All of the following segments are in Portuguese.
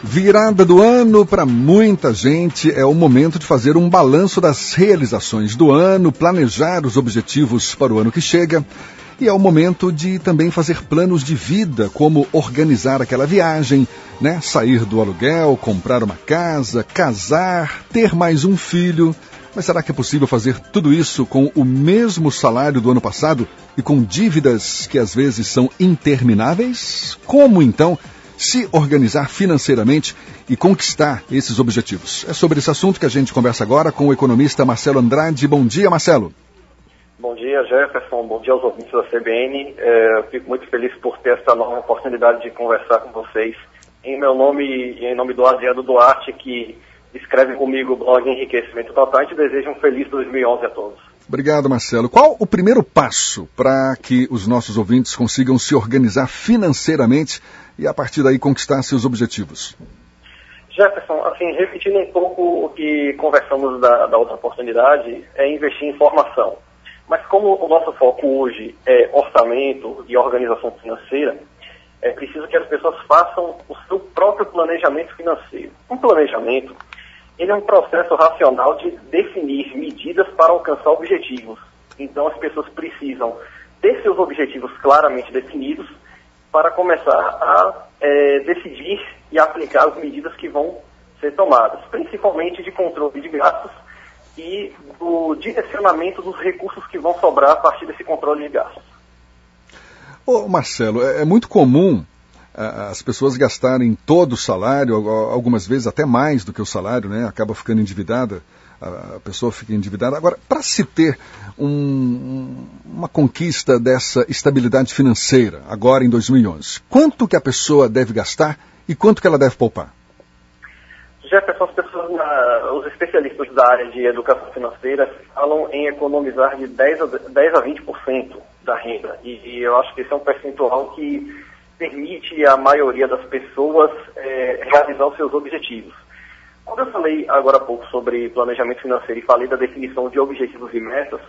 Virada do ano, para muita gente, é o momento de fazer um balanço das realizações do ano, planejar os objetivos para o ano que chega. E é o momento de também fazer planos de vida, como organizar aquela viagem, né? Sair do aluguel, comprar uma casa, casar, ter mais um filho. Mas será que é possível fazer tudo isso com o mesmo salário do ano passado e com dívidas que às vezes são intermináveis? Como então se organizar financeiramente e conquistar esses objetivos? É sobre esse assunto que a gente conversa agora com o economista Marcelo Andrade. Bom dia, Marcelo. Bom dia, Jefferson. Bom dia aos ouvintes da CBN. Eu fico muito feliz por ter essa nova oportunidade de conversar com vocês. Em meu nome e em nome do Adriano Duarte, que escreve comigo o blog Enriquecimento Total, a gente deseja um feliz 2011 a todos. Obrigado, Marcelo. Qual o primeiro passo para que os nossos ouvintes consigam se organizar financeiramente e, a partir daí, conquistar seus objetivos? Jefferson, assim, repetindo um pouco o que conversamos da outra oportunidade, é investir em formação. Mas como o nosso foco hoje é orçamento e organização financeira, é preciso que as pessoas façam o seu próprio planejamento financeiro. Um planejamento, ele é um processo racional de definir medidas para alcançar objetivos. Então as pessoas precisam ter seus objetivos claramente definidos para começar a decidir e aplicar as medidas que vão ser tomadas, principalmente de controle de gastos e do direcionamento dos recursos que vão sobrar a partir desse controle de gastos. Ô Marcelo, é muito comum as pessoas gastarem todo o salário, algumas vezes até mais do que o salário, né? Acaba ficando endividada, a pessoa fica endividada. Agora, para se ter uma conquista dessa estabilidade financeira, agora em 2011, quanto que a pessoa deve gastar e quanto que ela deve poupar? Jefferson, os especialistas da área de educação financeira falam em economizar de 10 a 20% da renda. E eu acho que esse é um percentual que permite à maioria das pessoas realizar os seus objetivos. Quando eu falei agora há pouco sobre planejamento financeiro e falei da definição de objetivos e metas,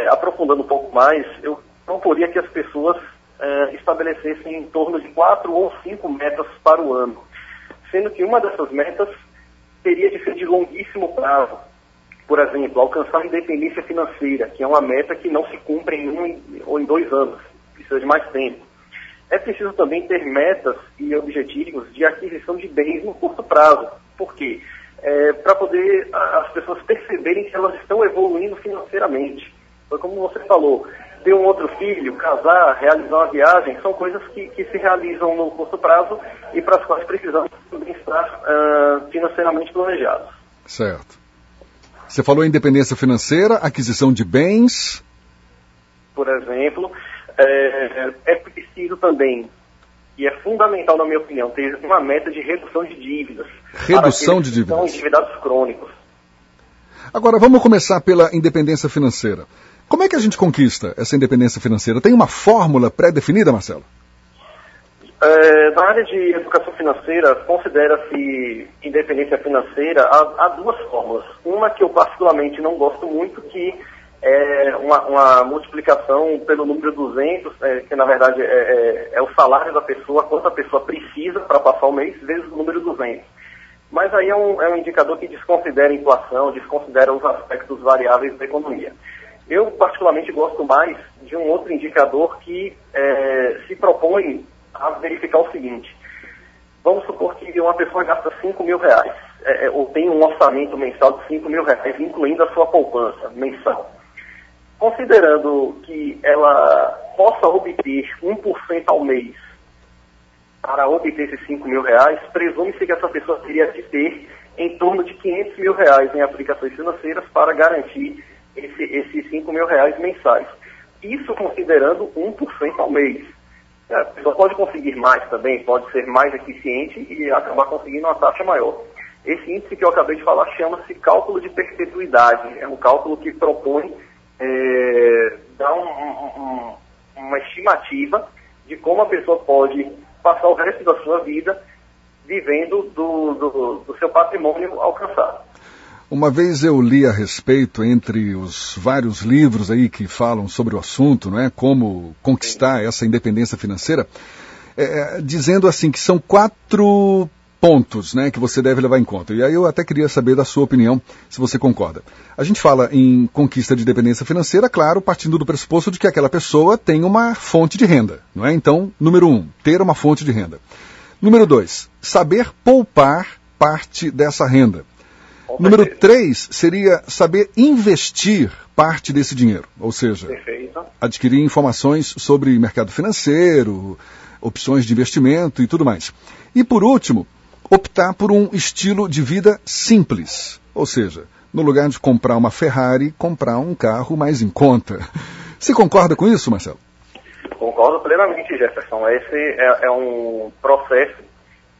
aprofundando um pouco mais, eu proporia que as pessoas estabelecessem em torno de 4 ou 5 metas para o ano, sendo que uma dessas metas teria de ser de longuíssimo prazo. Por exemplo, alcançar a independência financeira, que é uma meta que não se cumpre em 1 ou em 2 anos, precisa de mais tempo. É preciso também ter metas e objetivos de aquisição de bens no curto prazo. Por quê? Para poder as pessoas perceberem que elas estão evoluindo financeiramente. Foi como você falou, ter um outro filho, casar, realizar uma viagem, são coisas que se realizam no curto prazo e para as quais precisamos também estar financeiramente planejados. Certo. Você falou em independência financeira, aquisição de bens. Por exemplo, é preciso também, e é fundamental na minha opinião, ter uma meta de redução de dívidas. Redução de dívidas. São endividados crônicos. Agora, vamos começar pela independência financeira. Como é que a gente conquista essa independência financeira? Tem uma fórmula pré-definida, Marcelo? Na área de educação financeira, considera-se independência financeira há 2 fórmulas. Uma que eu particularmente não gosto muito, que é uma multiplicação pelo número 200, que na verdade é o salário da pessoa, quanto a pessoa precisa para passar o mês, vezes o número 200. Mas aí é um indicador que desconsidera a inflação, desconsidera os aspectos variáveis da economia. Eu particularmente gosto mais de um outro indicador que se propõe a verificar o seguinte: vamos supor que uma pessoa gasta R$5.000, ou tem um orçamento mensal de R$5.000, incluindo a sua poupança mensal. Considerando que ela possa obter 1% ao mês para obter esses R$5.000, presume-se que essa pessoa teria de ter em torno de R$500.000 em aplicações financeiras para garantir esses R$5.000 mensais. Isso considerando 1% ao mês. A pessoa pode conseguir mais também, pode ser mais eficiente e acabar conseguindo uma taxa maior. Esse índice que eu acabei de falar chama-se cálculo de perpetuidade. É um cálculo que propõe dar uma estimativa de como a pessoa pode passar o resto da sua vida vivendo do seu patrimônio alcançado. Uma vez eu li a respeito, entre os vários livros aí que falam sobre o assunto, não é? Como conquistar essa independência financeira, dizendo assim que são 4 pontos, né, que você deve levar em conta. E aí eu até queria saber da sua opinião, se você concorda. A gente fala em conquista de independência financeira, claro, partindo do pressuposto de que aquela pessoa tem uma fonte de renda, não é? Então, número 1, ter uma fonte de renda. Número 2, saber poupar parte dessa renda. Número 3 seria saber investir parte desse dinheiro, ou seja, adquirir informações sobre mercado financeiro, opções de investimento e tudo mais. E por último, optar por um estilo de vida simples, ou seja, no lugar de comprar uma Ferrari, comprar um carro mais em conta. Você concorda com isso, Marcelo? Concordo plenamente, Jefferson. Esse é um processo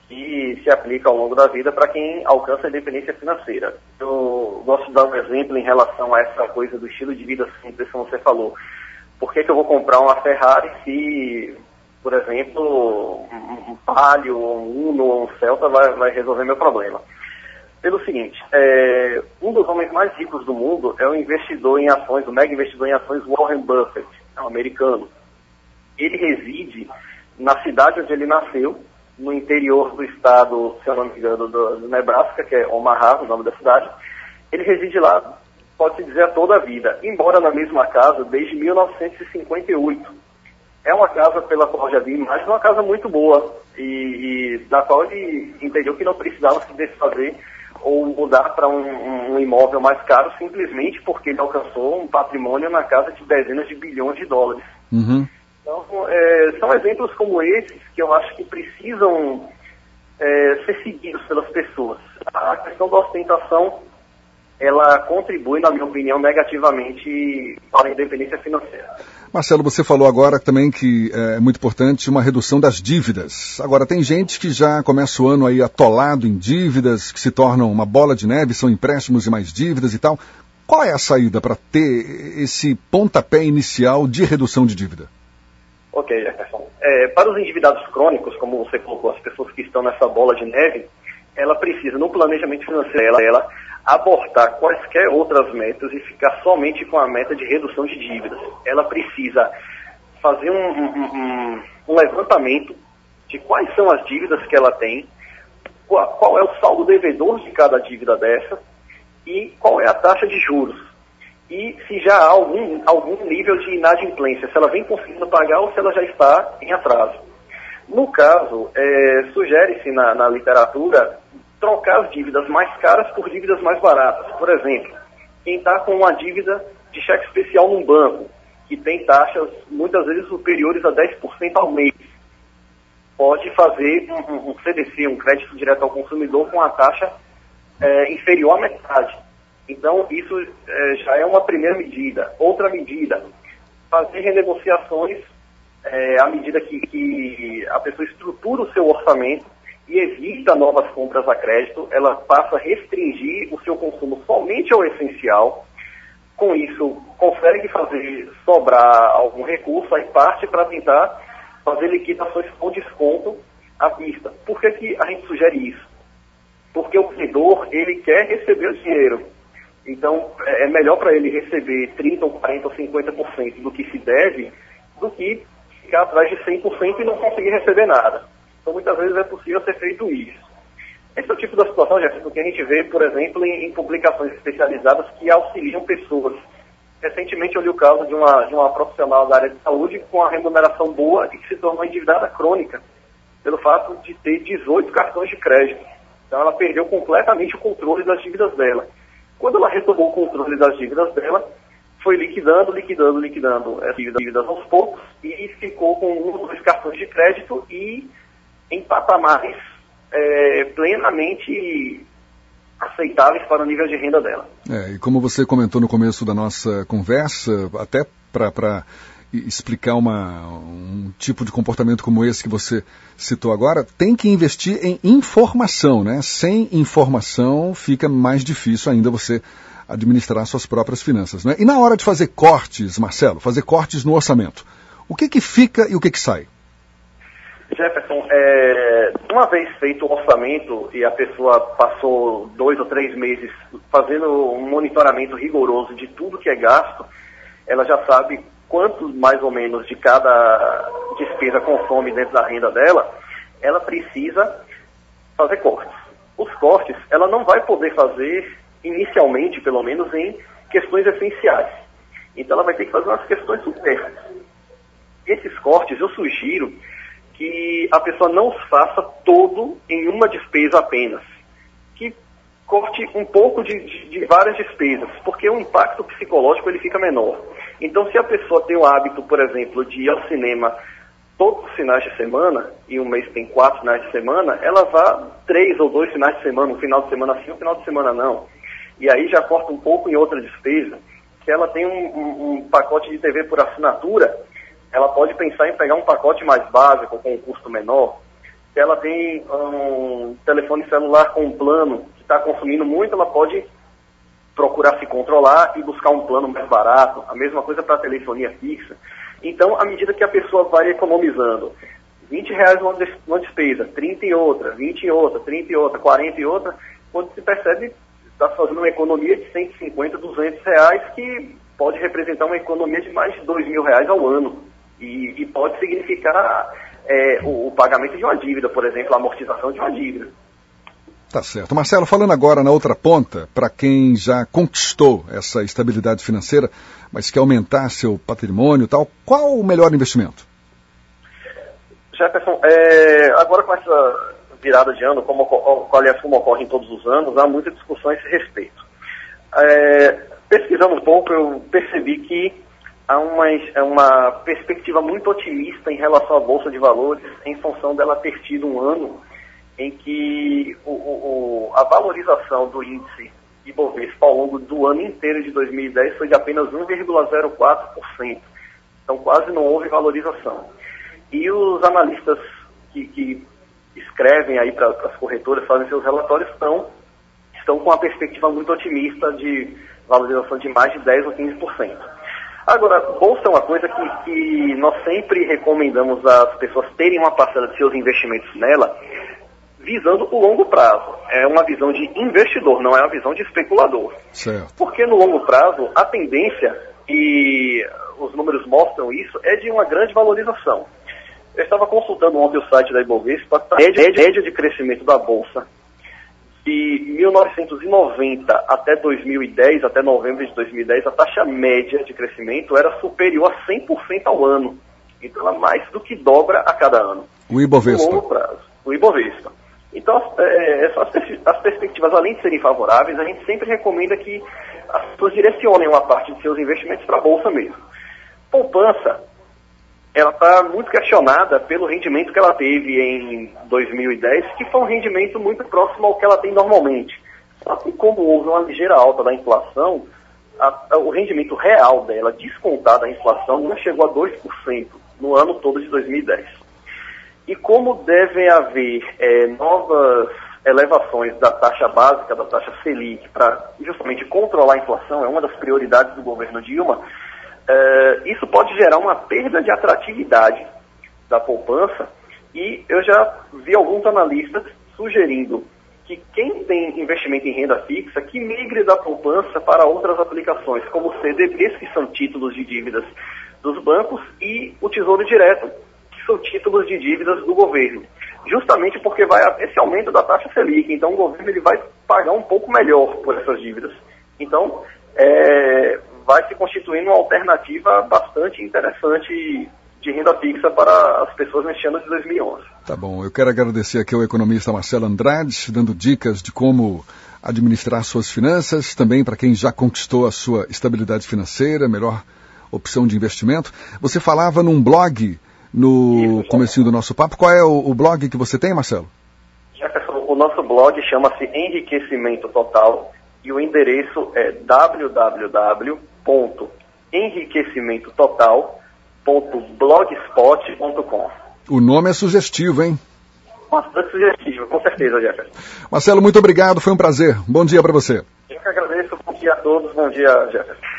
que se aplica ao longo da vida para quem alcança a independência financeira. Eu gosto de dar um exemplo em relação a essa coisa do estilo de vida simples, como você falou. Por que eu vou comprar uma Ferrari se, por exemplo, um Palio, um Uno ou um Celta vai resolver meu problema? Pelo seguinte, um dos homens mais ricos do mundo é o investidor em ações, o mega investidor em ações Warren Buffett, é um americano. Ele reside na cidade onde ele nasceu, no interior do estado, se eu não me engano, do Nebraska, que é Omaha, o nome da cidade. Ele reside lá, pode-se dizer, a toda a vida, embora na mesma casa desde 1958. É uma casa pela qual já vi imagens, uma casa muito boa, e da qual ele entendeu que não precisava se desfazer ou mudar para um imóvel mais caro, simplesmente porque ele alcançou um patrimônio na casa de dezenas de bilhões de dólares. Uhum. Então, são exemplos como esses que eu acho que precisam ser seguidos pelas pessoas. A questão da ostentação, ela contribui, na minha opinião, negativamente para a independência financeira. Marcelo, você falou agora também que é muito importante uma redução das dívidas. Agora, tem gente que já começa o ano aí atolado em dívidas, que se tornam uma bola de neve, são empréstimos e mais dívidas e tal. Qual é a saída para ter esse pontapé inicial de redução de dívida? Ok, Jefferson. Para os endividados crônicos, como você colocou, as pessoas que estão nessa bola de neve, ela precisa, no planejamento financeiro, ela abortar quaisquer outras metas e ficar somente com a meta de redução de dívidas. Ela precisa fazer um levantamento de quais são as dívidas que ela tem, qual é o saldo devedor de cada dívida dessa e qual é a taxa de juros. E se já há algum nível de inadimplência, se ela vem conseguindo pagar ou se ela já está em atraso. No caso, sugere-se na literatura trocar as dívidas mais caras por dívidas mais baratas. Por exemplo, quem está com uma dívida de cheque especial num banco, que tem taxas muitas vezes superiores a 10% ao mês, pode fazer um CDC, um crédito direto ao consumidor, com a taxa inferior à metade. Então, isso já é uma primeira medida. Outra medida, fazer renegociações à medida que a pessoa estrutura o seu orçamento e evita novas compras a crédito, ela passa a restringir o seu consumo somente ao essencial. Com isso, consegue fazer sobrar algum recurso, aí parte para tentar fazer liquidações com desconto à vista. Por que a gente sugere isso? Porque o credor, ele quer receber o dinheiro. Então, é melhor para ele receber 30%, ou 40%, ou 50% do que se deve, do que ficar atrás de 100% e não conseguir receber nada. Então, muitas vezes é possível ser feito isso. Esse é o tipo da situação, Jefferson, que a gente vê, por exemplo, em publicações especializadas que auxiliam pessoas. Recentemente eu li o caso de uma profissional da área de saúde com a remuneração boa e que se tornou endividada crônica, pelo fato de ter 18 cartões de crédito. Então, ela perdeu completamente o controle das dívidas dela. Quando ela retomou o controle das dívidas dela, foi liquidando as dívidas aos poucos e ficou com 1 ou 2 cartões de crédito e em patamares plenamente aceitáveis para o nível de renda dela. E como você comentou no começo da nossa conversa, até para explicar um tipo de comportamento como esse que você citou agora, tem que investir em informação, né? Sem informação fica mais difícil ainda você administrar suas próprias finanças, né? E na hora de fazer cortes, Marcelo, fazer cortes no orçamento, o que fica e o que sai? Jefferson, uma vez feito o orçamento e a pessoa passou 2 ou 3 meses fazendo um monitoramento rigoroso de tudo que é gasto, ela já sabe quanto mais ou menos de cada despesa consome dentro da renda dela, ela precisa fazer cortes. Os cortes, ela não vai poder fazer, inicialmente, pelo menos, em questões essenciais. Então, ela vai ter que fazer umas questões supérfluas. Esses cortes, eu sugiro que a pessoa não os faça todo em uma despesa apenas. Que corte um pouco de várias despesas, porque o impacto psicológico ele fica menor. Então, se a pessoa tem o hábito, por exemplo, de ir ao cinema todos os finais de semana, e um mês tem 4 finais de semana, ela vá 3 ou 2 finais de semana, um final de semana sim, um final de semana não. E aí já corta um pouco em outra despesa. Se ela tem um pacote de TV por assinatura, ela pode pensar em pegar um pacote mais básico, com um custo menor. Se ela tem um telefone celular com um plano que está consumindo muito, ela pode procurar se controlar e buscar um plano mais barato. A mesma coisa para a telefonia fixa. Então, à medida que a pessoa vai economizando R$20 numa despesa, 30 em outra, 20 em outra, 30 em outra, 40 em outra, quando se percebe, está fazendo uma economia de 150, R$200, que pode representar uma economia de mais de R$2.000 ao ano. E pode significar o pagamento de uma dívida, por exemplo, a amortização de uma dívida. Tá certo. Marcelo, falando agora na outra ponta, para quem já conquistou essa estabilidade financeira, mas quer aumentar seu patrimônio e tal, qual o melhor investimento? Jefferson, agora com essa virada de ano, como ocorre em todos os anos, há muita discussão a esse respeito. Pesquisando um pouco, eu percebi que há uma perspectiva muito otimista em relação à Bolsa de Valores, em função dela ter tido um ano em que a valorização do índice Ibovespa ao longo do ano inteiro de 2010 foi de apenas 1,04%. Então quase não houve valorização. E os analistas que escrevem aí para as corretoras, fazem seus relatórios, estão com uma perspectiva muito otimista de valorização de mais de 10% ou 15%. Agora, bolsa é uma coisa que nós sempre recomendamos às pessoas terem uma parcela de seus investimentos nela, visando o longo prazo. É uma visão de investidor, não é uma visão de especulador. Certo. Porque no longo prazo, a tendência, e os números mostram isso, é de uma grande valorização. Eu estava consultando ontem o site da Ibovespa, a média de crescimento da Bolsa de 1990 até 2010, até novembro de 2010, a taxa média de crescimento era superior a 100% ao ano. Então, ela mais do que dobra a cada ano. O Ibovespa. No longo prazo. O Ibovespa. Então, as perspectivas, além de serem favoráveis, a gente sempre recomenda que as pessoas direcionem uma parte de seus investimentos para a Bolsa mesmo. Poupança, ela está muito questionada pelo rendimento que ela teve em 2010, que foi um rendimento muito próximo ao que ela tem normalmente. Só que como houve uma ligeira alta da inflação, o rendimento real dela, descontado a inflação, não chegou a 2% no ano todo de 2010. E como devem haver novas elevações da taxa básica, da taxa Selic, para justamente controlar a inflação, é uma das prioridades do governo Dilma, isso pode gerar uma perda de atratividade da poupança, e eu já vi alguns analistas sugerindo que quem tem investimento em renda fixa, que migre da poupança para outras aplicações, como CDBs, que são títulos de dívidas dos bancos, e o Tesouro Direto, que são títulos de dívidas do governo. Justamente porque vai haver esse aumento da taxa Selic, então o governo ele vai pagar um pouco melhor por essas dívidas. Então, vai se constituindo uma alternativa bastante interessante de renda fixa para as pessoas neste ano de 2011. Tá bom, eu quero agradecer aqui ao economista Marcelo Andrade, dando dicas de como administrar suas finanças, também para quem já conquistou a sua estabilidade financeira, melhor opção de investimento. Você falava num blog no comecinho do nosso papo. Qual é o blog que você tem, Marcelo? Jefferson, o nosso blog chama-se Enriquecimento Total e o endereço é www.enriquecimentototal.blogspot.com. O nome é sugestivo, hein? Bastante sugestivo, com certeza, Jefferson. Marcelo, muito obrigado, foi um prazer. Bom dia para você. Eu que agradeço, bom dia a todos, bom dia, Jefferson.